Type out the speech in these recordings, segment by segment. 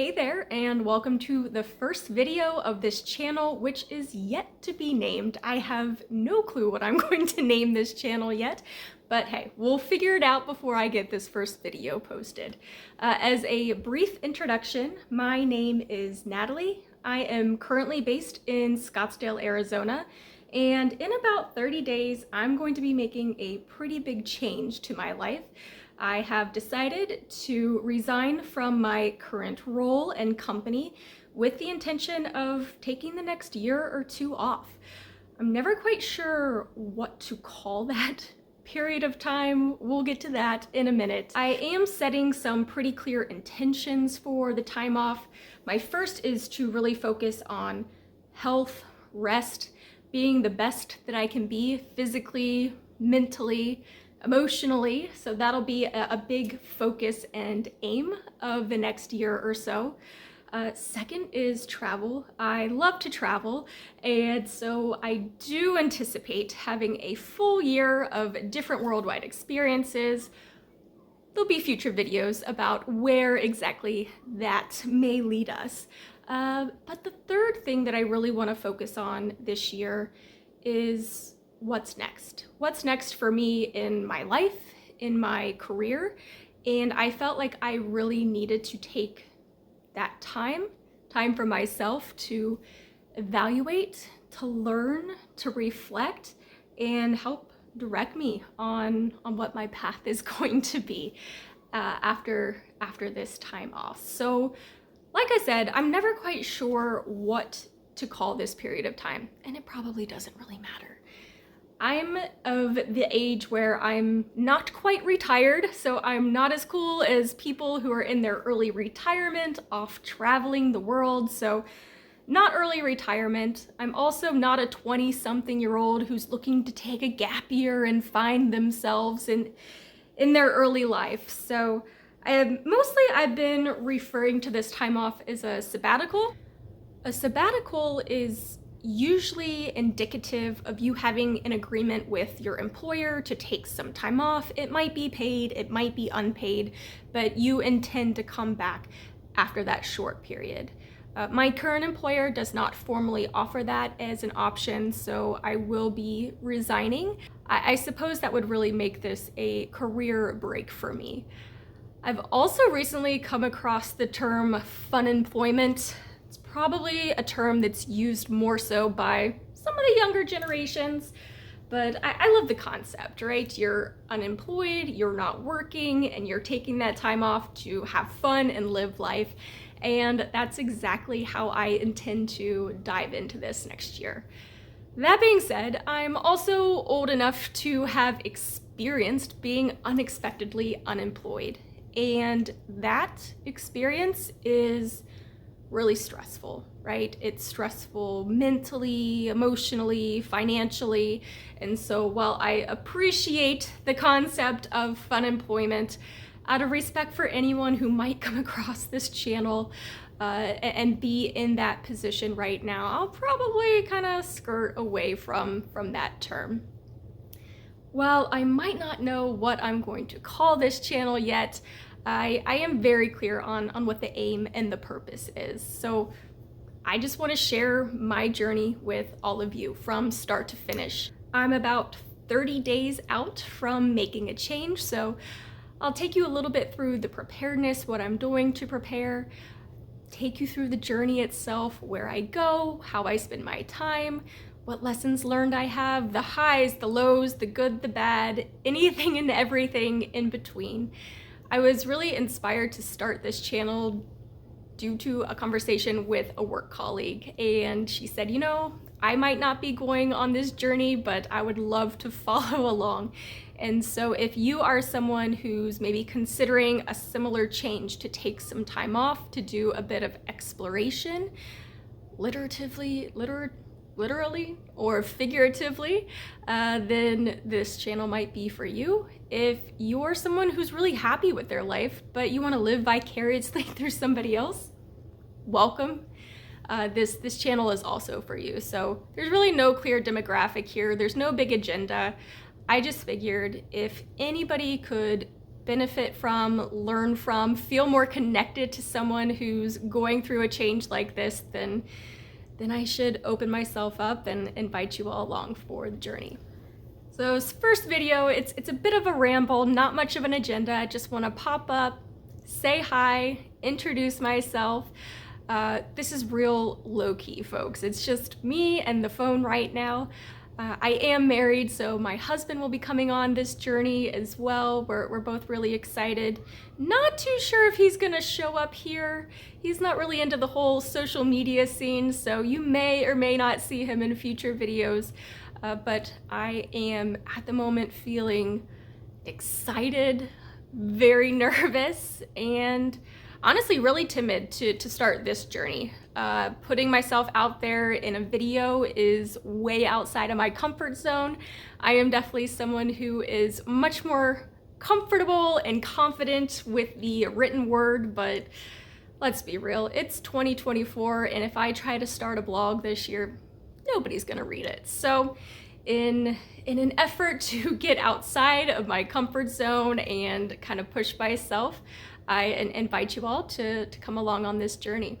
Hey there, and welcome to the first video of this channel, which is yet to be named. I have no clue what I'm going to name this channel yet, but hey, we'll figure it out before I get this first video posted. As a brief introduction, my name is Natalie. I am currently based in Scottsdale, Arizona, and in about 30 days, I'm going to be making a pretty big change to my life. I have decided to resign from my current role and company with the intention of taking the next year or two off. I'm never quite sure what to call that period of time. We'll get to that in a minute. I am setting some pretty clear intentions for the time off. My first is to really focus on health, rest, being the best that I can be physically, mentally, emotionally. So that'll be a big focus and aim of the next year or so. Second is travel. I love to travel, and so I do anticipate having a full year of different worldwide experiences. There'll be future videos about where exactly that may lead us. But the third thing that I really want to focus on this year is what's next. What's next for me in my life, in my career, and I felt like I really needed to take that time for myself to evaluate, to learn, to reflect, and help direct me on what my path is going to be after this time off. So, like I said, I'm never quite sure what to call this period of time, and it probably doesn't really matter. I'm of the age where I'm not quite retired, so I'm not as cool as people who are in their early retirement, off traveling the world, so not early retirement. I'm also not a 20-something-year-old who's looking to take a gap year and find themselves in their early life. So mostly I've been referring to this time off as a sabbatical. A sabbatical is usually indicative of you having an agreement with your employer to take some time off. It might be paid, it might be unpaid, but you intend to come back after that short period. My current employer does not formally offer that as an option, so I will be resigning. I suppose that would really make this a career break for me. I've also recently come across the term fun employment. It's probably a term that's used more so by some of the younger generations, but I love the concept, right? You're unemployed, you're not working, and you're taking that time off to have fun and live life. And that's exactly how I intend to dive into this next year. That being said, I'm also old enough to have experienced being unexpectedly unemployed. And that experience is really stressful, right? It's stressful mentally, emotionally, financially. And so while I appreciate the concept of fun employment, out of respect for anyone who might come across this channel and be in that position right now, I'll probably kind of skirt away from that term. While I might not know what I'm going to call this channel yet, I am very clear on what the aim and the purpose is. So I just want to share my journey with all of you from start to finish. I'm about 30 days out from making a change, so I'll take you a little bit through the preparedness, what I'm doing to prepare, take you through the journey itself, where I go, how I spend my time, what lessons learned I have, the highs, the lows, the good, the bad, anything and everything in between. I was really inspired to start this channel due to a conversation with a work colleague, and she said, you know, I might not be going on this journey, but I would love to follow along. And so if you are someone who's maybe considering a similar change, to take some time off, to do a bit of exploration, literally or figuratively, then this channel might be for you. If you're someone who's really happy with their life, but you want to live vicariously through somebody else, welcome. This channel is also for you. So there's really no clear demographic here. There's no big agenda. I just figured if anybody could benefit from, learn from, feel more connected to someone who's going through a change like this, then I should open myself up and invite you all along for the journey. So this first video, it's a bit of a ramble, not much of an agenda. I just want to pop up, say hi, introduce myself. This is real low-key, folks. It's just me and the phone right now. I am married, so my husband will be coming on this journey as well. We're both really excited. Not too sure if he's gonna show up here. He's not really into the whole social media scene, so you may or may not see him in future videos. But I am at the moment feeling excited, very nervous, and honestly really timid to start this journey. Putting myself out there in a video is way outside of my comfort zone. I am definitely someone who is much more comfortable and confident with the written word, but let's be real, it's 2024, and if I try to start a blog this year, nobody's gonna read it. So in an effort to get outside of my comfort zone and kind of push myself, I invite you all to come along on this journey.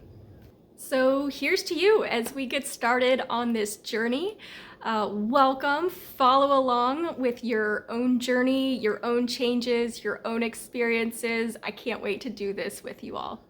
So here's to you as we get started on this journey. Welcome, follow along with your own journey, your own changes, your own experiences. I can't wait to do this with you all.